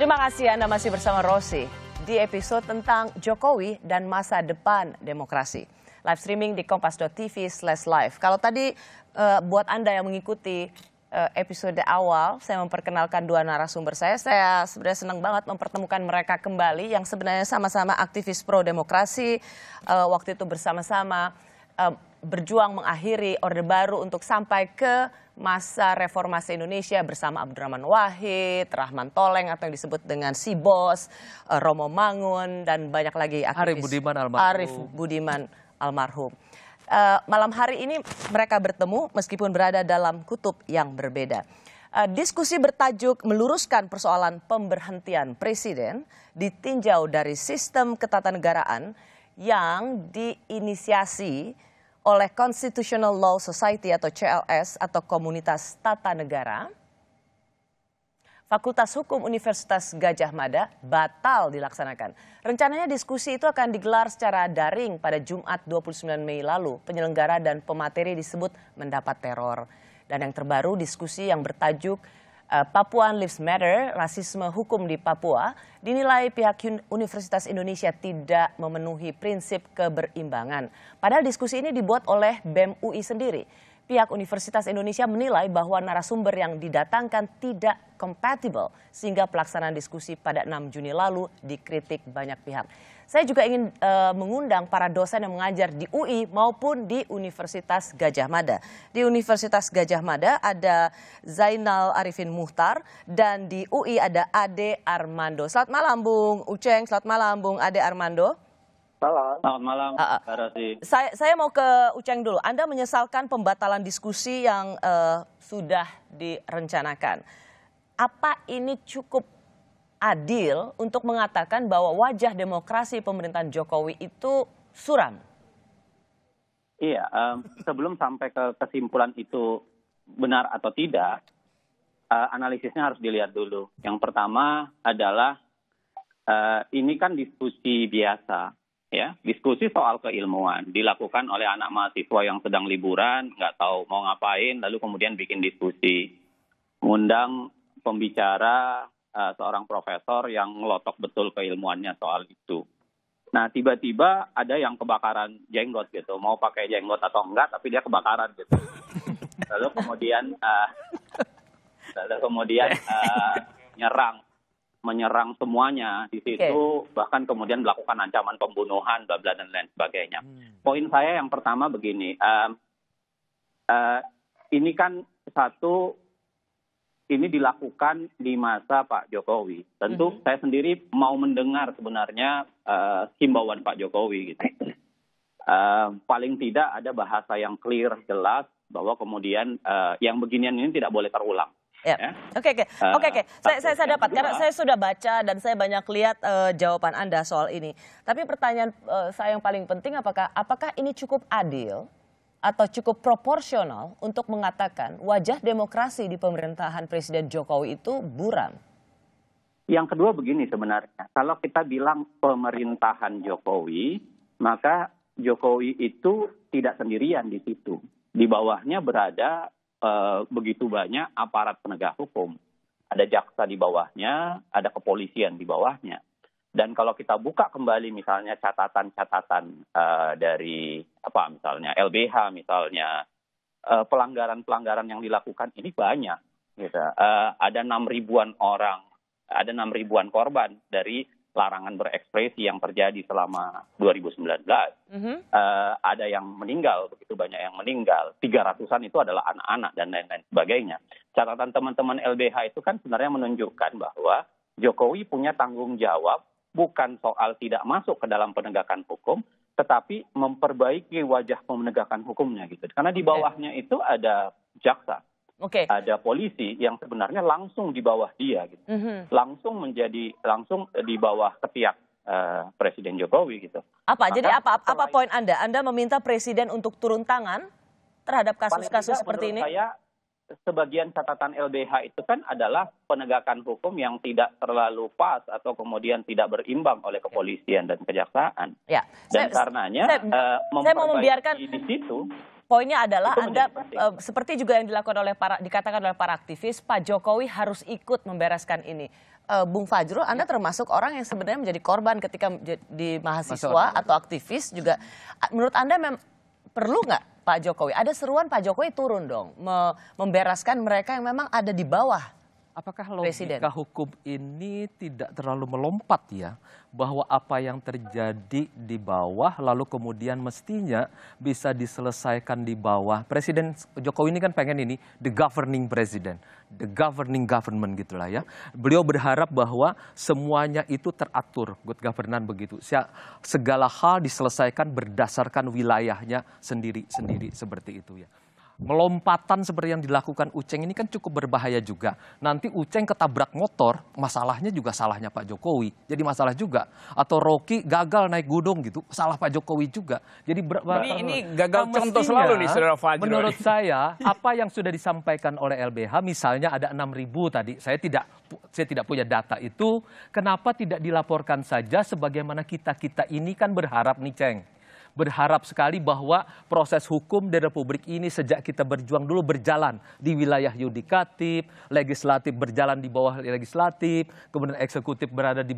Terima kasih Anda masih bersama Rosi di episode tentang Jokowi dan masa depan demokrasi. Live streaming di kompas.tv/live. Kalau tadi buat Anda yang mengikuti episode awal, saya memperkenalkan dua narasumber saya sebenarnya senang banget mempertemukan mereka kembali yang sebenarnya sama-sama aktivis pro demokrasi, waktu itu bersama-sama berjuang mengakhiri Orde Baru untuk sampai ke masa reformasi Indonesia bersama Abdurrahman Wahid, Rahman Toleng atau yang disebut dengan si Bos, Romo Mangun dan banyak lagi aktivis. Arif Budiman almarhum. Malam hari ini mereka bertemu meskipun berada dalam kutub yang berbeda. Diskusi bertajuk meluruskan persoalan pemberhentian presiden ditinjau dari sistem ketatanegaraan yang diinisiasi oleh Constitutional Law Society atau CLS atau Komunitas Tata Negara, Fakultas Hukum Universitas Gadjah Mada batal dilaksanakan. Rencananya diskusi itu akan digelar secara daring pada Jumat 29 Mei lalu. Penyelenggara dan pemateri disebut mendapat teror. Dan yang terbaru diskusi yang bertajuk Papuan Lives Matter, rasisme hukum di Papua, dinilai pihak Universitas Indonesia tidak memenuhi prinsip keberimbangan. Padahal diskusi ini dibuat oleh BEM UI sendiri. Pihak Universitas Indonesia menilai bahwa narasumber yang didatangkan tidak kompatibel sehingga pelaksanaan diskusi pada 6 Juni lalu dikritik banyak pihak. Saya juga ingin mengundang para dosen yang mengajar di UI maupun di Universitas Gadjah Mada. Di Universitas Gadjah Mada ada Zainal Arifin Muhtar dan di UI ada Ade Armando. Selamat malam Bung Uceng, selamat malam Bung Ade Armando. Selamat malam, Mbak Rosi. Saya mau ke Uceng dulu. Anda menyesalkan pembatalan diskusi yang sudah direncanakan. Apa ini cukup adil untuk mengatakan bahwa wajah demokrasi pemerintahan Jokowi itu suram? Iya, sebelum sampai ke kesimpulan itu benar atau tidak, analisisnya harus dilihat dulu. Yang pertama adalah ini kan diskusi biasa. Ya, diskusi soal keilmuan dilakukan oleh anak mahasiswa yang sedang liburan, nggak tahu mau ngapain, lalu kemudian bikin diskusi, ngundang pembicara seorang profesor yang ngelotok betul keilmuannya soal itu. Nah, tiba-tiba ada yang kebakaran jenggot gitu, mau pakai jenggot atau enggak, tapi dia kebakaran gitu. Lalu kemudian menyerang semuanya di situ, bahkan kemudian melakukan ancaman pembunuhan, bla bla dan lain sebagainya. Poin saya yang pertama begini, ini kan ini dilakukan di masa Pak Jokowi. Tentu saya sendiri mau mendengar sebenarnya himbauan Pak Jokowi gitu. Paling tidak ada bahasa yang clear, jelas bahwa kemudian yang beginian ini tidak boleh terulang. Ya. Oke. Saya dapat karena saya sudah baca dan saya banyak lihat jawaban Anda soal ini. Tapi pertanyaan saya yang paling penting apakah ini cukup adil atau cukup proporsional untuk mengatakan wajah demokrasi di pemerintahan Presiden Jokowi itu buram? Yang kedua begini sebenarnya, kalau kita bilang pemerintahan Jokowi, maka Jokowi itu tidak sendirian di situ. Di bawahnya berada begitu banyak aparat penegak hukum. Ada jaksa di bawahnya, ada kepolisian di bawahnya. Dan kalau kita buka kembali misalnya catatan-catatan dari misalnya LBH misalnya, pelanggaran-pelanggaran yang dilakukan ini banyak. Gitu. Ada 6.000-an orang, ada 6.000-an korban dari larangan berekspresi yang terjadi selama 2019. Ada yang meninggal, begitu banyak yang meninggal. 300-an itu adalah anak-anak dan lain-lain sebagainya. Catatan teman-teman LBH itu kan sebenarnya menunjukkan bahwa Jokowi punya tanggung jawab bukan soal tidak masuk ke dalam penegakan hukum, tetapi memperbaiki wajah penegakan hukumnya gitu. Karena di bawahnya itu ada jaksa. Ada polisi yang sebenarnya langsung di bawah dia, gitu. Langsung di bawah ketiak Presiden Jokowi, gitu. Jadi apa poin Anda? Anda meminta Presiden untuk turun tangan terhadap kasus-kasus seperti ini? Saya sebagian catatan LBH itu kan adalah penegakan hukum yang tidak terlalu pas atau kemudian tidak berimbang oleh kepolisian dan kejaksaan. Ya. Dan karenanya saya mau membiarkan di situ. Poinnya adalah Anda seperti juga yang dikatakan oleh para aktivis, Pak Jokowi harus ikut membereskan ini. Bung Fajrul, Anda termasuk orang yang sebenarnya menjadi korban ketika di mahasiswa atau aktivis juga. Menurut Anda perlu nggak Pak Jokowi? Ada seruan Pak Jokowi turun dong, membereskan mereka yang memang ada di bawah. Apakah logika hukum ini tidak terlalu melompat ya? Bahwa apa yang terjadi di bawah lalu kemudian mestinya bisa diselesaikan di bawah. Presiden Jokowi ini kan pengen ini, the governing president, the governing government gitulah ya. Beliau berharap bahwa semuanya itu teratur, good governance begitu. Segala hal diselesaikan berdasarkan wilayahnya sendiri-sendiri seperti itu ya. Melompatan seperti yang dilakukan Uceng ini kan cukup berbahaya juga. Nanti Uceng ketabrak motor, masalahnya juga salahnya Pak Jokowi. Jadi masalah juga. Atau Rocky gagal naik gunung gitu, salah Pak Jokowi juga. Jadi ini gagal contoh selalu nih Saudara Fajrul. Menurut saya, apa yang sudah disampaikan oleh LBH, misalnya ada 6.000 tadi, saya tidak punya data itu, kenapa tidak dilaporkan saja sebagaimana kita ini kan berharap nih Ceng. Berharap sekali bahwa proses hukum di Republik ini sejak kita berjuang dulu berjalan di wilayah yudikatif, legislatif berjalan di bawah legislatif, kemudian eksekutif berada di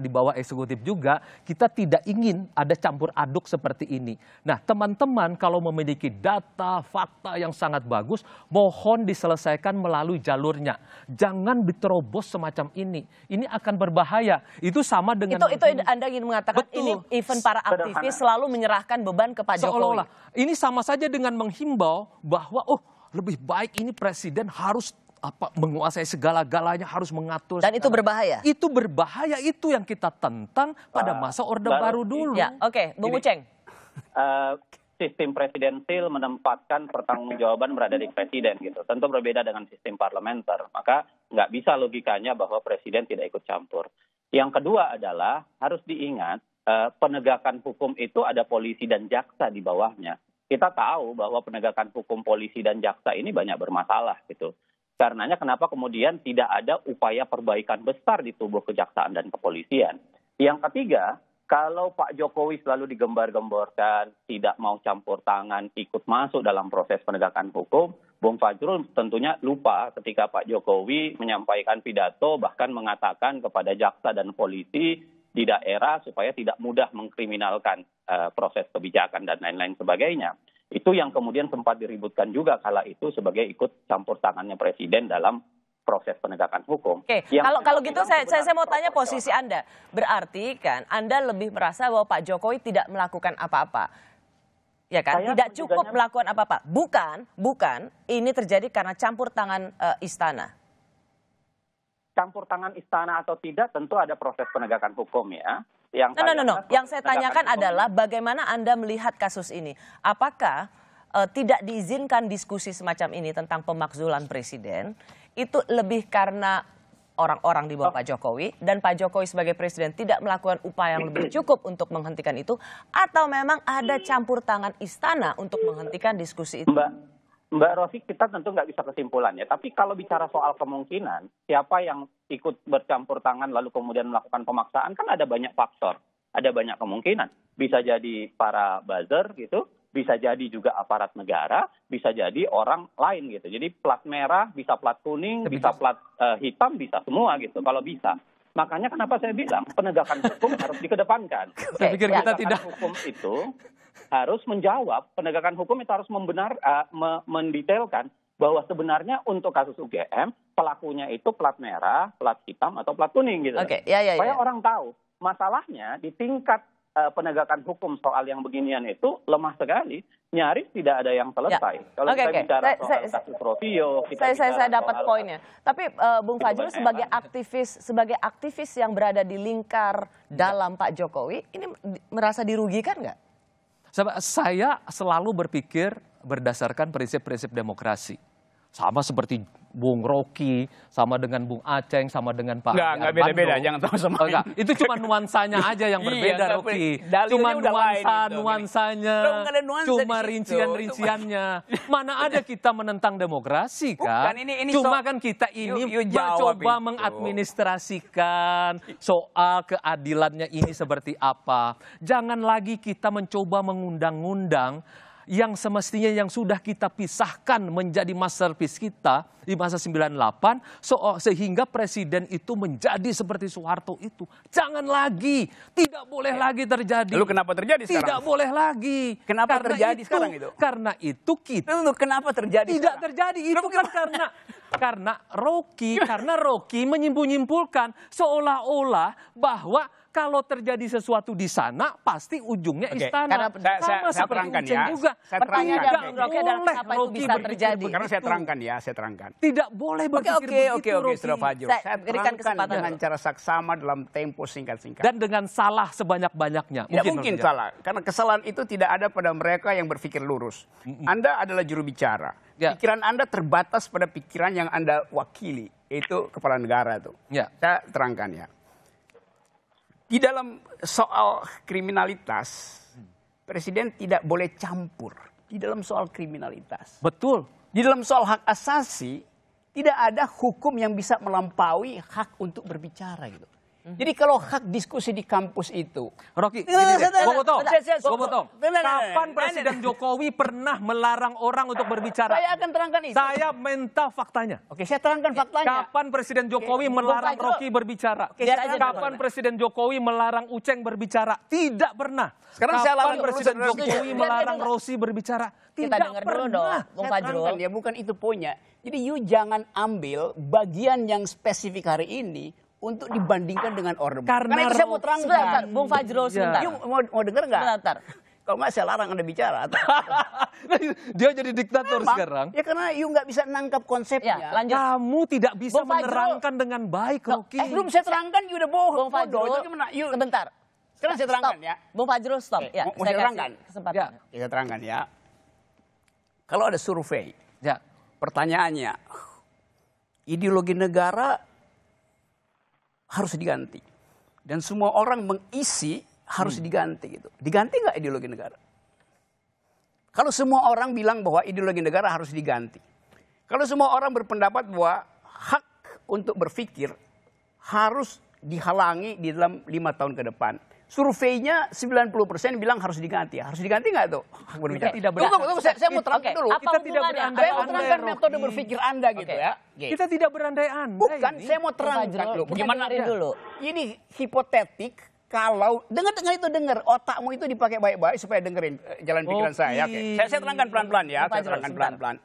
bawah eksekutif juga. Kita tidak ingin ada campur aduk seperti ini. Nah, teman-teman kalau memiliki data, fakta yang sangat bagus, mohon diselesaikan melalui jalurnya. Jangan diterobos semacam ini. Ini akan berbahaya. Itu sama dengan itu Anda ingin mengatakan ini event para aktivis selalu menyerahkan beban ke Pak Jokowi. Seolah-olah ini sama saja dengan menghimbau bahwa lebih baik ini presiden harus menguasai segala-galanya, harus mengatur. Dan itu berbahaya. Itu berbahaya, itu yang kita tentang pada masa Orde Baru dulu. Ya, oke, Bung Uceng. Sistem presidensil menempatkan pertanggungjawaban berada di presiden gitu. Tentu berbeda dengan sistem parlementer. Maka nggak bisa logikanya bahwa presiden tidak ikut campur. Yang kedua adalah harus diingat penegakan hukum itu ada polisi dan jaksa di bawahnya. Kita tahu bahwa penegakan hukum polisi dan jaksa ini banyak bermasalah gitu. Karenanya kenapa kemudian tidak ada upaya perbaikan besar di tubuh kejaksaan dan kepolisian. Yang ketiga, kalau Pak Jokowi selalu digembar-gemborkan, tidak mau campur tangan, ikut masuk dalam proses penegakan hukum, Bung Fajrul tentunya lupa ketika Pak Jokowi menyampaikan pidato bahkan mengatakan kepada jaksa dan polisi di daerah supaya tidak mudah mengkriminalkan proses kebijakan dan lain-lain sebagainya. Itu yang kemudian sempat diributkan juga kala itu sebagai ikut campur tangannya presiden dalam proses penegakan hukum. Oke, kalau gitu saya mau tanya posisi Anda. Berarti kan Anda lebih merasa bahwa Pak Jokowi tidak melakukan apa-apa. Ya kan? Tidak cukup melakukan apa-apa. Bukan, ini terjadi karena campur tangan istana. Campur tangan istana atau tidak tentu ada proses penegakan hukum ya. Yang saya tanyakan adalah bagaimana Anda melihat kasus ini. Apakah tidak diizinkan diskusi semacam ini tentang pemakzulan presiden itu lebih karena orang-orang di bawah Pak Jokowi dan Pak Jokowi sebagai presiden tidak melakukan upaya yang lebih cukup untuk menghentikan itu, atau memang ada campur tangan istana untuk menghentikan diskusi itu? Mbak Rosi, kita tentu nggak bisa kesimpulannya. Tapi kalau bicara soal kemungkinan, siapa yang ikut bercampur tangan lalu kemudian melakukan pemaksaan, kan ada banyak faktor. Ada banyak kemungkinan. Bisa jadi para buzzer gitu, bisa jadi juga aparat negara, bisa jadi orang lain gitu. Jadi plat merah, bisa plat kuning, bisa plat hitam, bisa semua gitu kalau bisa. Makanya kenapa saya bilang penegakan hukum harus dikedepankan. Saya pikir kita tidak. Hukum itu harus menjawab, penegakan hukum itu harus mendetailkan bahwa sebenarnya untuk kasus UGM pelakunya itu plat merah, plat hitam atau plat kuning gitu. Supaya orang tahu. Masalahnya di tingkat penegakan hukum soal yang beginian itu lemah sekali, nyaris tidak ada yang selesai. Kalau kita bicara soal kasus Rovio, saya dapat poinnya. Tapi Bung Fajrul sebagai aktivis yang berada di lingkar dalam Pak Jokowi, ini merasa dirugikan nggak? Saya selalu berpikir berdasarkan prinsip-prinsip demokrasi. Sama seperti Bung Rocky, sama dengan Bung Aceng, sama dengan Pak Armando. Enggak beda-beda, jangan tahu sama. Itu cuma nuansanya aja yang berbeda, Rocky. Cuma nuansanya, cuma rincian-rinciannya. Mana ada kita menentang demokrasi, kan? Cuma kan kita ini mencoba mengadministrasikan soal keadilannya ini seperti apa. Jangan lagi kita mencoba mengundang-undang yang semestinya yang sudah kita pisahkan menjadi masterpiece kita di masa 98, sehingga presiden itu menjadi seperti Soeharto itu. Jangan lagi, tidak boleh lagi terjadi. Lalu kenapa terjadi sekarang? Tidak boleh lagi. Kenapa terjadi sekarang itu? Karena itu kita Kenapa terjadi tidak sekarang? terjadi. Itu kan karena Rocky menyimpulkan seolah-olah bahwa kalau terjadi sesuatu di sana, pasti ujungnya Oke, istana. saya Sama seperti terangkan Uceng ya. juga. Saya Pertanyaan terangkan. dari Bung Rocky adalah kenapa itu Rocky bisa berpikir terjadi? begitu. Karena saya terangkan ya, saya terangkan. Tidak boleh berpikir begitu, Oke, Rocky. Saudara Fajro. Saya Saya berikan terangkan kesempatan. dengan cara saksama dalam tempo singkat-singkat. Dan dengan salah sebanyak-banyaknya. Tidak mungkin salah, karena kesalahan itu tidak ada pada mereka yang berpikir lurus. Anda adalah juru bicara. Ya. Pikiran Anda terbatas pada pikiran yang Anda wakili, itu kepala negara itu. Ya. Saya terangkan ya. Di dalam soal kriminalitas, presiden tidak boleh campur di dalam soal kriminalitas. Betul. Di dalam soal hak asasi, tidak ada hukum yang bisa melampaui hak untuk berbicara gitu. Jadi kalau hak diskusi di kampus itu, Rocky, Saya- gue potong. saya- Gue potong. Tenang, Kapan tenang. Presiden Jokowi pernah melarang orang untuk berbicara? saya akan terangkan itu. Saya minta faktanya. Oke, saya terangkan faktanya. Kapan Presiden Jokowi Oke, melarang Bung Fajro. Rocky berbicara? Biar aja Kapan dulu. Presiden Jokowi melarang Uceng berbicara? Tidak pernah. Sekarang saya Kapan larang dulu, Presiden saudara. Jokowi Biar dia melarang dulu. Rossi berbicara? Kita Tidak dengar dulu dong, pernah. Bung Saya Fajro. terangkan ya, bukan itu poinnya. Jadi you jangan ambil bagian yang spesifik hari ini untuk dibandingkan dengan Orde Baru. Karena Karena itu saya mau Sebentar, terangkan. Bung Fajrul, sebentar. You mau dengar nggak? Sebentar. Kalau nggak saya larang Anda bicara. Dia jadi diktator Memang, sekarang. Ya karena you nggak bisa nangkap konsepnya. Ya, lanjut. Kamu tidak bisa Bung Fajrul. menerangkan dengan baik, Rocky. Belum saya terangkan, you udah bohong. Bung Fajrul, Bodoh. Itu gimana? You- sebentar. Sekarang saya terangkan Stop. ya. Bung Fajrul, stop. Oke, Ya, mau saya saya kasih terangkan? kesempatan. Ya. Kita terangkan ya. Kalau ada survei, Ya. pertanyaannya, ideologi negara harus diganti. Dan semua orang mengisi harus diganti gitu. Diganti nggak ideologi negara? Kalau semua orang bilang bahwa ideologi negara harus diganti. Kalau semua orang berpendapat bahwa hak untuk berpikir harus dihalangi di dalam 5 tahun ke depan. Surveinya 90% bilang harus diganti. Harus diganti nggak tuh? Hak berbicara. Kita tidak Tunggu, saya mau terangkan Oke, dulu. apa Kita tidak hubungannya? berandai-andai, Saya mau terangkan Rocky. metode berpikir Anda gitu Oke. ya. Kita tidak berandai-andai. Bukan, ini. saya mau terangkan Fajrul, dulu. kita Bagaimana dengerin dulu. Ini hipotetik kalau dengar itu dengar otakmu itu dipakai baik-baik supaya dengerin jalan pikiran Oke. saya. Oke. Saya terangkan pelan-pelan ya. Bung Saya Fajrul, terangkan sebentar. pelan-pelan.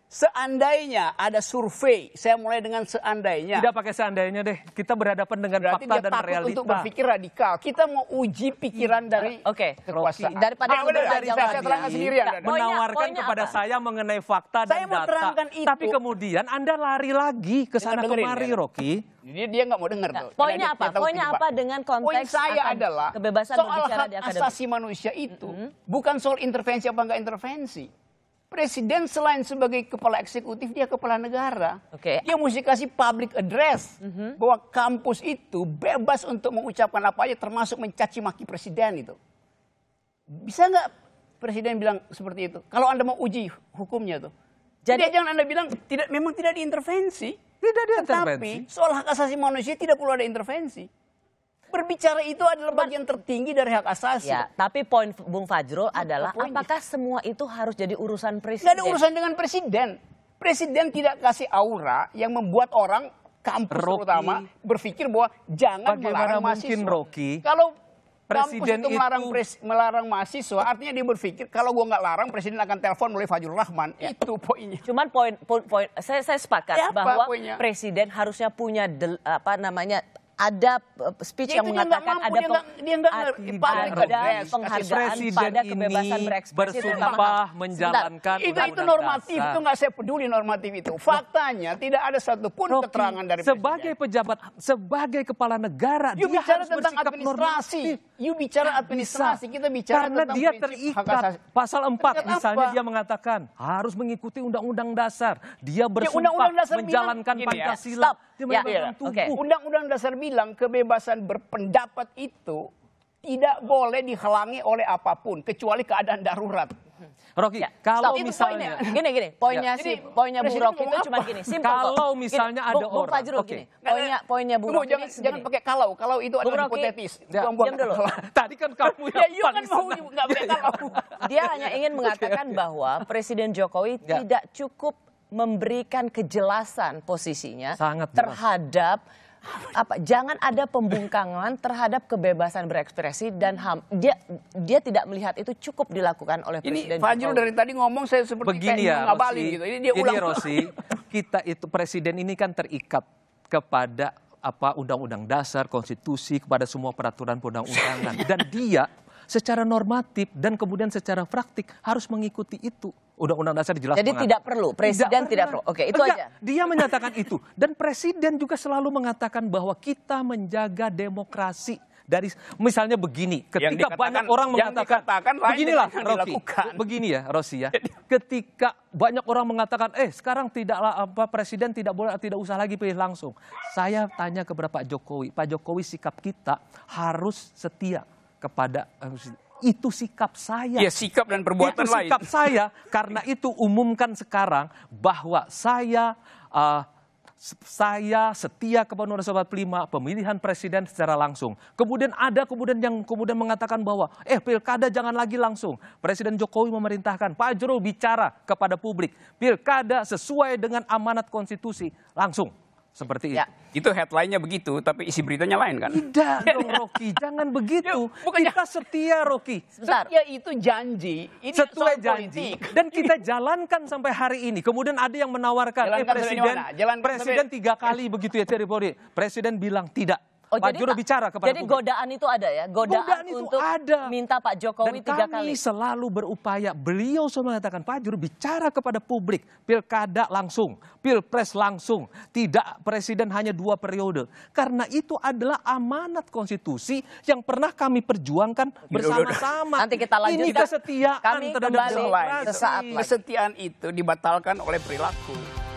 Seandainya ada survei, saya mulai dengan seandainya. Tidak pakai seandainya deh. Kita berhadapan dengan Berarti fakta dia dan takut realita. untuk berpikir radikal. Kita mau uji pikiran dari Oke. kekuasaan. Daripada benar, kita dari jawab saya terangkan tadi. sendirian. Nah, Anda. Menawarkan Poinnya kepada apa? saya mengenai fakta dan Saya mau data. terangkan itu. Tapi kemudian Anda lari lagi ke sana Dengerin, kemari, ya. Rocky. Dia nggak mau dengar Nah, tuh. poinnya Karena apa? dia tahu Poinnya kejebak. apa dengan konteks Poin saya akan adalah kebebasan soal berbicara hak di akademik? asasi manusia itu bukan soal intervensi apa enggak intervensi. Presiden selain sebagai kepala eksekutif, dia kepala negara. Oke. Dia mesti kasih public address bahwa kampus itu bebas untuk mengucapkan apa aja, termasuk mencaci maki presiden itu. Bisa nggak presiden bilang seperti itu? Kalau Anda mau uji hukumnya tuh. Jadi jangan Anda bilang memang tidak diintervensi. Tidak diintervensi. Tetapi soal hak asasi manusia tidak perlu ada intervensi. Berbicara itu adalah bagian tertinggi dari hak asasi. Ya, tapi poin Bung Fajrul adalah poinnya? apakah semua itu harus jadi urusan presiden? Nggak ada urusan dengan presiden. Presiden tidak kasih aura yang membuat orang kampus Rocky. terutama berpikir bahwa jangan Bagaimana melarang mungkin, mahasiswa. Rocky? Kalau Presiden kampus itu itu- melarang mahasiswa, artinya dia berpikir kalau gua nggak larang, presiden akan telepon melalui Fajrul Rahman. Itu poinnya. Cuman poin saya sepakat Ya, apa bahwa poinnya? presiden harusnya punya ada speech Ya, yang itu dia nggak mengatakan mampu, ada dia nggak ngerti public address, penghargaan Presiden pada kebebasan ini berekspresi bersumpah terutama- menjalankan itu undang-undang normatif, dasar. itu nggak saya peduli normatif itu. Faktanya tidak ada satupun Rocky, keterangan dari sebagai presiden. pejabat, sebagai kepala negara, You dia bicara harus tentang bersikap administrasi. normatif. You bicara administrasi, Bisa. kita bicara Karena tentang dia prinsip hak terikat. asasi. Pasal 4 Terikat misalnya apa? dia mengatakan harus mengikuti undang-undang dasar. Dia bersumpah Undang-Undang dasar menjalankan bilang gini ya. Pancasila. Stop. Dia Ya, memegang oke. tubuh. Undang-undang dasar bilang kebebasan berpendapat itu tidak boleh dihalangi oleh apapun kecuali keadaan darurat. Rocky, Ya, kalau stop. Itu misalnya poinnya poinnya Bung Presiden Rocky itu ngomong cuma apa? gini, simpel kok. Kalau misalnya ada Bung orang, Fajrul oke. gini, poinnya Bung Tunggu, Rocky ini jangan pakai kalau itu Bung adalah Rocky, hipotetis. ya, diam dulu. Tadi kan kamu Ya, yang iya kan paling mau senang. nggak pakai kalau. Dia hanya ingin mengatakan bahwa Presiden Jokowi Ya. tidak cukup memberikan kejelasan posisinya Sangat jelas. terhadap jangan ada pembungkaman terhadap kebebasan berekspresi dan HAM. Dia tidak melihat itu cukup dilakukan oleh Ini Presiden Fajrul Jokowi. dari tadi ngomong saya seperti Begini kayak ya, ngabalin Rosi. gitu. Ini dia ulang. Rosi, kita itu presiden ini kan terikat kepada undang-undang dasar, konstitusi, kepada semua peraturan perundang-undangan, dan dia secara normatif dan kemudian secara praktik harus mengikuti itu. Undang-undang dasar jelas Jadi mengatakan. tidak perlu, presiden tidak perlu. Oke, itu Enggak, aja. Dia menyatakan itu. Dan presiden juga selalu mengatakan bahwa kita menjaga demokrasi. Dari misalnya begini, ketika banyak orang mengatakan, beginilah Rocky, begini ya Rosi ya, ketika banyak orang mengatakan, sekarang tidaklah presiden tidak usah lagi pilih langsung. Saya tanya kepada Pak Jokowi sikap kita harus setia kepada itu sikap saya. Ya, sikap dan perbuatan itu lain. sikap saya, karena itu umumkan sekarang bahwa saya setia kepada Undang-Undang 45 pemilihan presiden secara langsung. Kemudian ada yang mengatakan bahwa pilkada jangan lagi langsung. Presiden Jokowi memerintahkan Pak Fajrul bicara kepada publik. Pilkada sesuai dengan amanat konstitusi langsung. Seperti Ya. itu. Itu headline-nya begitu, tapi isi beritanya lain kan? Tidak dong Rocky, jangan begitu. Bukannya- Kita setia Rocky. Sebentar. Ya itu janji. Ini Sesuai soal janji politik. dan kita jalankan sampai hari ini. Kemudian ada yang menawarkan, Jalankan sampai presiden, mana? Jalankan presiden sampai- 3 kali begitu ya Terry. Presiden bilang tidak. Oh, Pak Fajrul bicara kepada jadi publik. godaan itu ada ya, godaan itu untuk ada. minta Pak Jokowi Dan 3 kami kali. selalu berupaya, beliau selalu mengatakan Pak Fajrul bicara kepada publik, pilkada langsung, pilpres langsung, tidak presiden hanya 2 periode. Karena itu adalah amanat konstitusi yang pernah kami perjuangkan bersama-sama. Nanti kita lanjutkan. Ini kesetiaan Kami terhadap kembali demokrasi. sesaat lagi. Kesetiaan itu dibatalkan oleh perilaku.